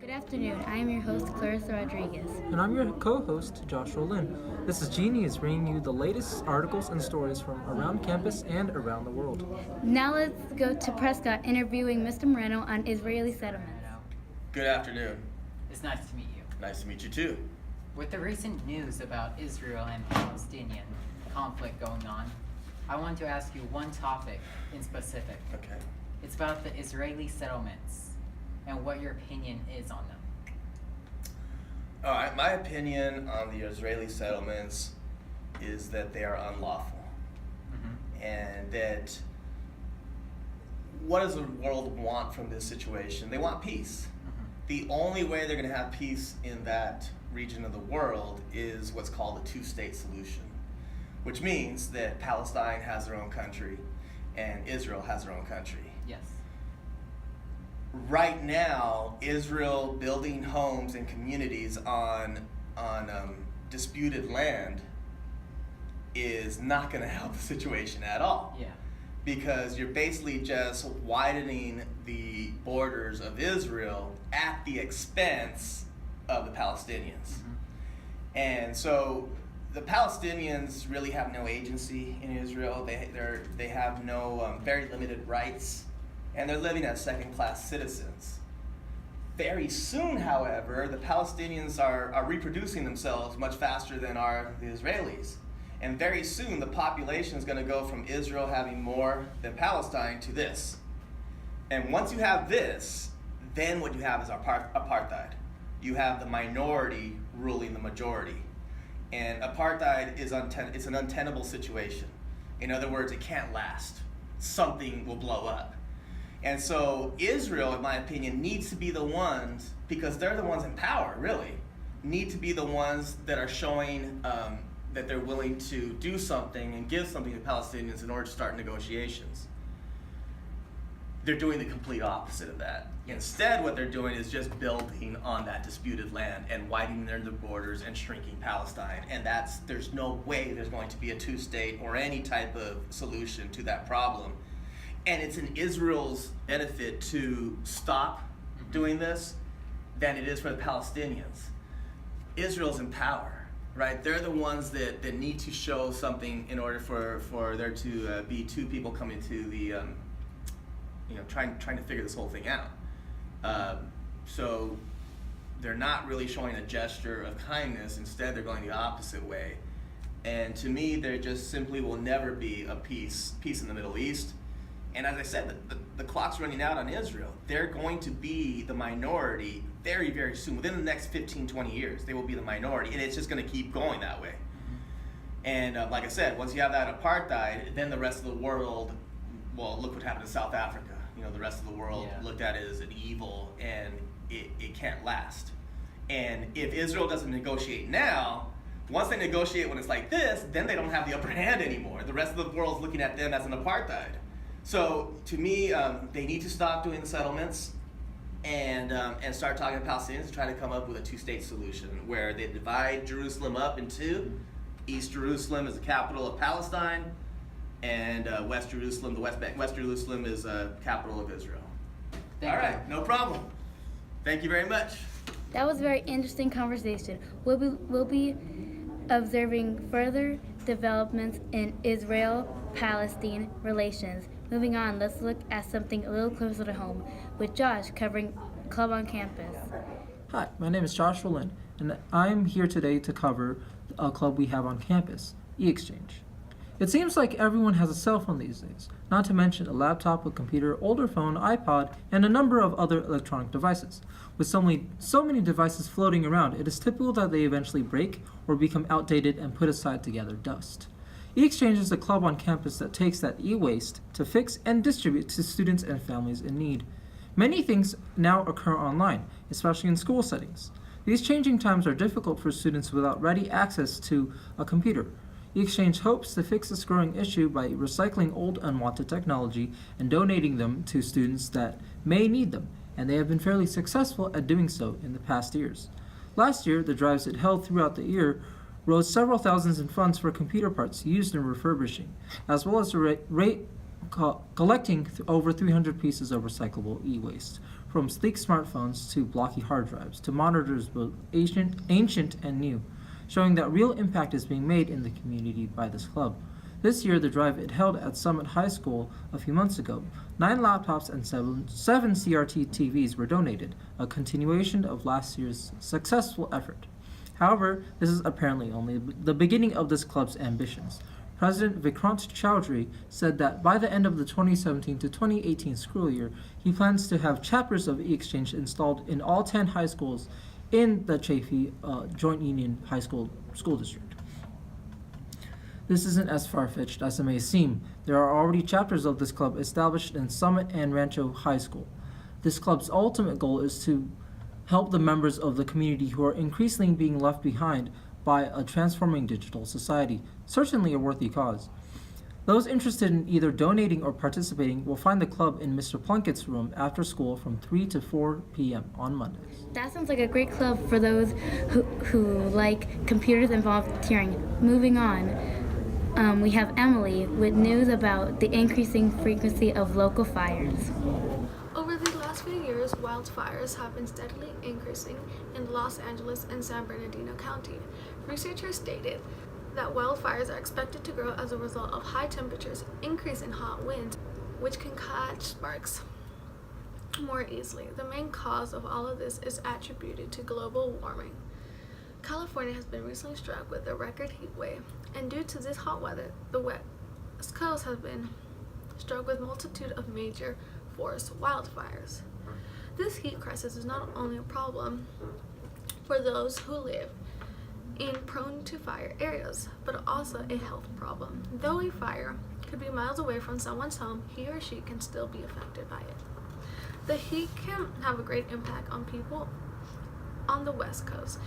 Good afternoon. I am your host, Clarissa Rodriguez. And I'm your co-host, Joshua Lynn. This is Genius bringing you the latest articles and stories from around campus and around the world. Now let's go to Prescott interviewing Mr. Moreno on Israeli settlements. Good afternoon. It's nice to meet you. Nice to meet you too. With the recent news about Israel and Palestinian conflict going on, I want to ask you one topic in specific. Okay. It's about the Israeli settlements and what your opinion is on them. All right. My opinion on the Israeli settlements is that they are unlawful, and that what does the world want from this situation? They want peace. The only way they're going to have peace in that region of the world is what's called a two-state solution, which means that Palestine has their own country and Israel has their own country. Yes. Right now, Israel building homes and communities on disputed land is not going to help the situation at all. Yeah. Because you're basically just widening the borders of Israel at the expense of the Palestinians. And so the Palestinians really have no agency in Israel. They have no very limited rights, and they're living as second-class citizens. Very soon, however, the Palestinians are reproducing themselves much faster than are the Israelis. And very soon, the population is going to go from Israel having more than Palestine to this. And once you have this, then what you have is apartheid. You have the minority ruling the majority. And apartheid is it's an untenable situation. In other words, it can't last. Something will blow up. And so Israel, in my opinion, needs to be the ones, because they're the ones in power, really, need to be the ones that are showing that they're willing to do something and give something to Palestinians in order to start negotiations. They're doing the complete opposite of that. Instead, what they're doing is just building on that disputed land and widening their borders and shrinking Palestine. And there's no way there's going to be a two-state or any type of solution to that problem. And it's in Israel's benefit to stop doing this than it is for the Palestinians. Israel's in power, right? They're the ones that need to show something in order for there to be two people coming to the, trying to figure this whole thing out. So they're not really showing a gesture of kindness. Instead, they're going the opposite way. And to me, there just simply will never be a peace in the Middle East. And as I said, the clock's running out on Israel. They're going to be the minority very, very soon. Within the next 15, 20 years, they will be the minority. And it's just going to keep going that way. And like I said, once you have that apartheid, then the rest of the world, well, look what happened in South Africa. The rest of the world looked at it as an evil, and it can't last. And if Israel doesn't negotiate now, once they negotiate when it's like this, then they don't have the upper hand anymore. The rest of the world's looking at them as an apartheid. So to me, they need to stop doing the settlements and start talking to Palestinians to try to come up with a two-state solution where they divide Jerusalem up in two. East Jerusalem is the capital of Palestine, and West Jerusalem, West Jerusalem is capital of Israel. All right, no problem. Thank you very much. That was a very interesting conversation. We'll be observing further developments in Israel-Palestine relations. Moving on, let's look at something a little closer to home with Josh covering Club on Campus. Hi, my name is Joshua Lynn, and I'm here today to cover a club we have on campus, eXchange. It seems like everyone has a cell phone these days, not to mention a laptop, a computer, older phone, iPod, and a number of other electronic devices. With so many devices floating around, it is typical that they eventually break or become outdated and put aside to gather dust. eXchange is a club on campus that takes that e-waste to fix and distribute to students and families in need. Many things now occur online, especially in school settings. These changing times are difficult for students without ready access to a computer. eXchange hopes to fix this growing issue by recycling old unwanted technology and donating them to students that may need them, and they have been fairly successful at doing so in the past years. Last year, the drives it held throughout the year rose several thousands in funds for computer parts used in refurbishing, as well as collecting over 300 pieces of recyclable e-waste, from sleek smartphones to blocky hard drives to monitors both ancient and new, showing that real impact is being made in the community by this club. This year, the drive it held at Summit High School a few months ago. 9 laptops and seven CRT TVs were donated, a continuation of last year's successful effort. However, this is apparently only the beginning of this club's ambitions. President Vikrant Chowdhury said that by the end of the 2017 to 2018 school year, he plans to have chapters of e-exchange installed in all 10 high schools in the Chaffee Joint Union High School District. This isn't as far-fetched as it may seem. There are already chapters of this club established in Summit and Rancho High School. This club's ultimate goal is to help the members of the community who are increasingly being left behind by a transforming digital society, certainly a worthy cause. Those interested in either donating or participating will find the club in Mr. Plunkett's room after school from 3 to 4 p.m. on Mondays. That sounds like a great club for those who like computers and volunteering. Moving on, we have Emily with news about the increasing frequency of local fires. Over the last few years, wildfires have been steadily increasing in Los Angeles and San Bernardino County. Researchers stated that wildfires are expected to grow as a result of high temperatures, increase in hot winds, which can catch sparks more easily. The main cause of all of this is attributed to global warming. California has been recently struck with a record heat wave, and due to this hot weather, the West Coast has been struck with a multitude of major forest wildfires. This heat crisis is not only a problem for those who live in prone to fire areas, but also a health problem. Though a fire could be miles away from someone's home, he or she can still be affected by it. The heat can have a great impact on people on the West Coast,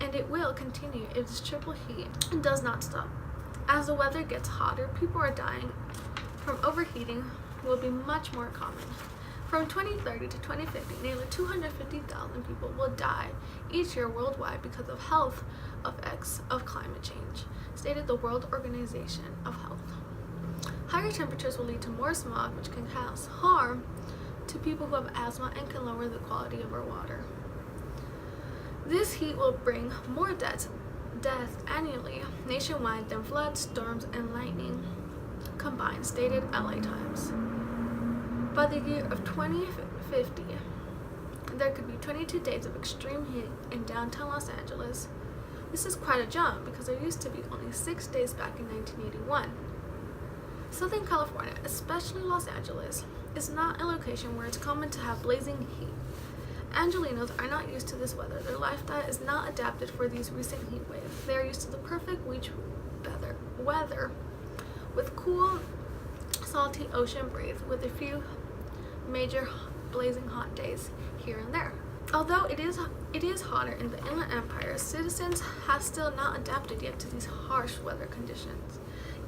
and it will continue if this triple heat does not stop. As the weather gets hotter, people are dying from overheating will be much more common. From 2030 to 2050, nearly 250,000 people will die each year worldwide because of health effects of climate change, stated the World Organization of Health. Higher temperatures will lead to more smog, which can cause harm to people who have asthma and can lower the quality of our water. This heat will bring more deaths annually nationwide than floods, storms, and lightning combined, stated LA Times. By the year of 2050, there could be 22 days of extreme heat in downtown Los Angeles. This is quite a jump because there used to be only 6 days back in 1981. Southern California, especially Los Angeles, is not a location where it's common to have blazing heat. Angelinos are not used to this weather. Their lifestyle is not adapted for these recent heat waves. They are used to the perfect beach weather with cool, salty ocean breeze with a few major blazing hot days here and there. Although it is hotter in the Inland Empire, citizens have still not adapted yet to these harsh weather conditions.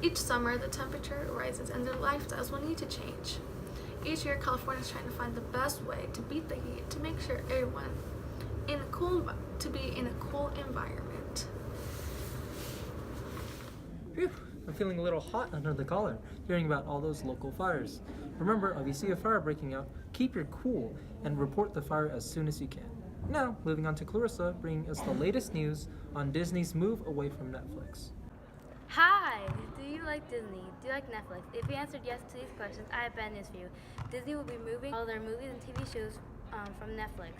Each summer, the temperature rises and their lifestyles will need to change. Each year, California is trying to find the best way to beat the heat to make sure everyone be in a cool environment. Phew, I'm feeling a little hot under the collar, hearing about all those local fires. Remember, if you see a fire breaking out, keep your cool and report the fire as soon as you can. Now, moving on to Clarissa, bringing us the latest news on Disney's move away from Netflix. Hi! Do you like Disney? Do you like Netflix? If you answered yes to these questions, I have bad news for you. Disney will be moving all their movies and TV shows from Netflix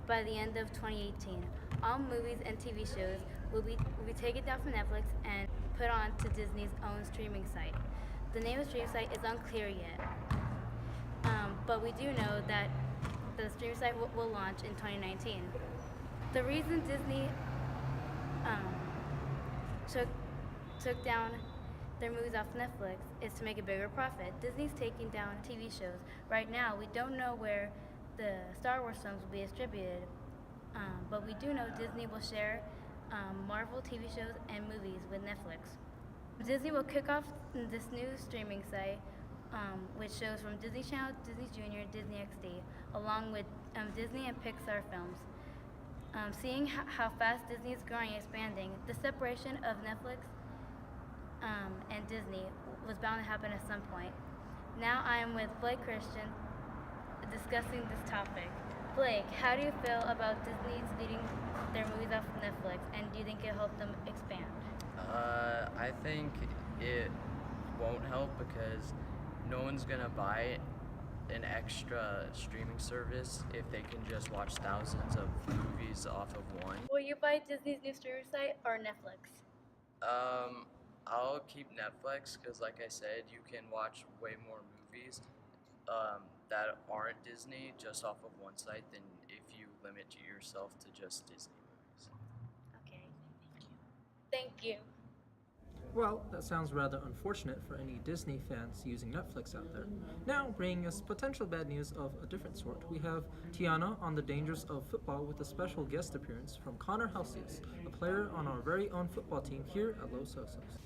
by the end of 2018. All movies and TV shows will be taken down from Netflix and put on to Disney's own streaming site. The name of the streaming site is unclear yet, but we do know that the streaming site will launch in 2019. The reason Disney took down their movies off Netflix is to make a bigger profit. Disney's taking down TV shows. Right now, we don't know where the Star Wars films will be distributed, but we do know Disney will share Marvel TV shows and movies with Netflix. Disney will kick off this new streaming site, which shows from Disney Channel, Disney Junior, Disney XD, along with Disney and Pixar films. Seeing how fast Disney is growing and expanding, the separation of Netflix and Disney was bound to happen at some point. Now I am with Blake Christian discussing this topic. Blake, how do you feel about Disney's leading their movies off Netflix, and do you think it helped them expand? I think it won't help because no one's gonna buy an extra streaming service if they can just watch thousands of movies off of one. Will you buy Disney's new streaming site or Netflix? I'll keep Netflix because, like I said, you can watch way more movies that aren't Disney just off of one site than if you limit yourself to just Disney movies. Okay, thank you. Well, that sounds rather unfortunate for any Disney fans using Netflix out there. Now, bringing us potential bad news of a different sort, we have Tiana on the dangers of football with a special guest appearance from Connor Halcius, a player on our very own football team here at Los Osos.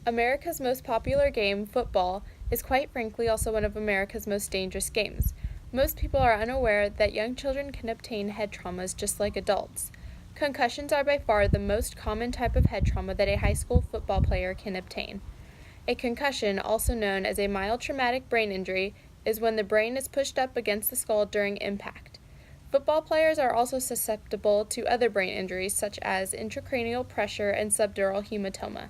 America's most popular game, football, is quite frankly also one of America's most dangerous games. Most people are unaware that young children can obtain head traumas just like adults. Concussions are by far the most common type of head trauma that a high school football player can obtain. A concussion, also known as a mild traumatic brain injury, is when the brain is pushed up against the skull during impact. Football players are also susceptible to other brain injuries such as intracranial pressure and subdural hematoma.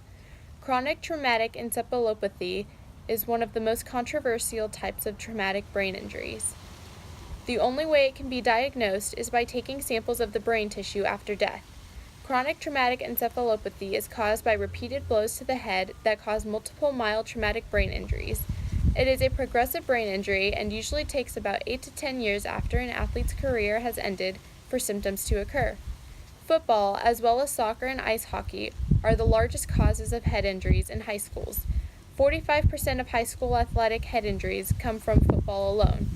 Chronic traumatic encephalopathy is one of the most controversial types of traumatic brain injuries. The only way it can be diagnosed is by taking samples of the brain tissue after death. Chronic traumatic encephalopathy is caused by repeated blows to the head that cause multiple mild traumatic brain injuries. It is a progressive brain injury and usually takes about 8 to 10 years after an athlete's career has ended for symptoms to occur. Football, as well as soccer and ice hockey, are the largest causes of head injuries in high schools. 45% of high school athletic head injuries come from football alone.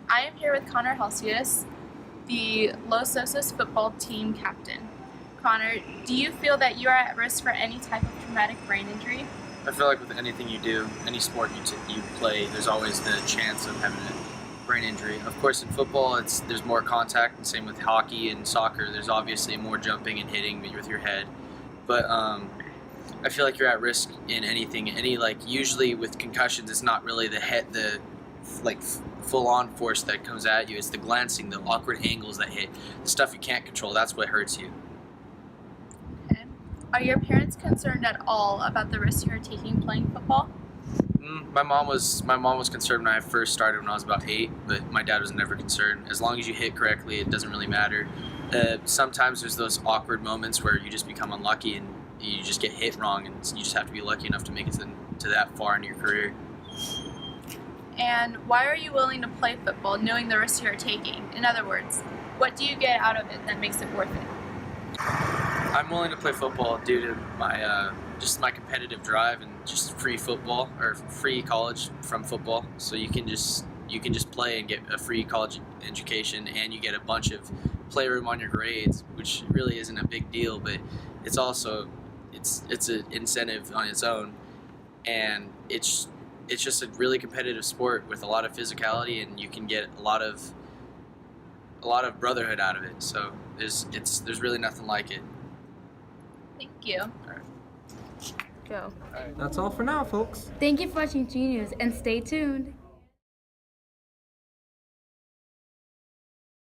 I am here with Connor Halcius, the Los Osos football team captain. Connor, do you feel that you are at risk for any type of traumatic brain injury? I feel like with anything you do, any sport you play, there's always the chance of having a brain injury. Of course, in football, there's more contact, and same with hockey and soccer. There's obviously more jumping and hitting with your head. But I feel like you're at risk in anything. Usually with concussions, it's not really the head, full-on force that comes at you. It's the glancing, the awkward angles that hit, the stuff you can't control. That's what hurts you. Okay. Are your parents concerned at all about the risks you're taking playing football? My mom was concerned when I first started when I was about 8, but my dad was never concerned. As long as you hit correctly, it doesn't really matter. Sometimes there's those awkward moments where you just become unlucky and you just get hit wrong, and you just have to be lucky enough to make it to that far in your career. And why are you willing to play football knowing the risks you're taking? In other words, what do you get out of it that makes it worth it? I'm willing to play football due to my my competitive drive and just free football or free college from football. So you can just play and get a free college education, and you get a bunch of playroom on your grades, which really isn't a big deal, but it's also it's an incentive on its own, and it's just a really competitive sport with a lot of physicality, and you can get a lot of brotherhood out of it. So there's really nothing like it. Thank you. All right. Go. That's all for now, folks. Thank you for watching G News, and stay tuned.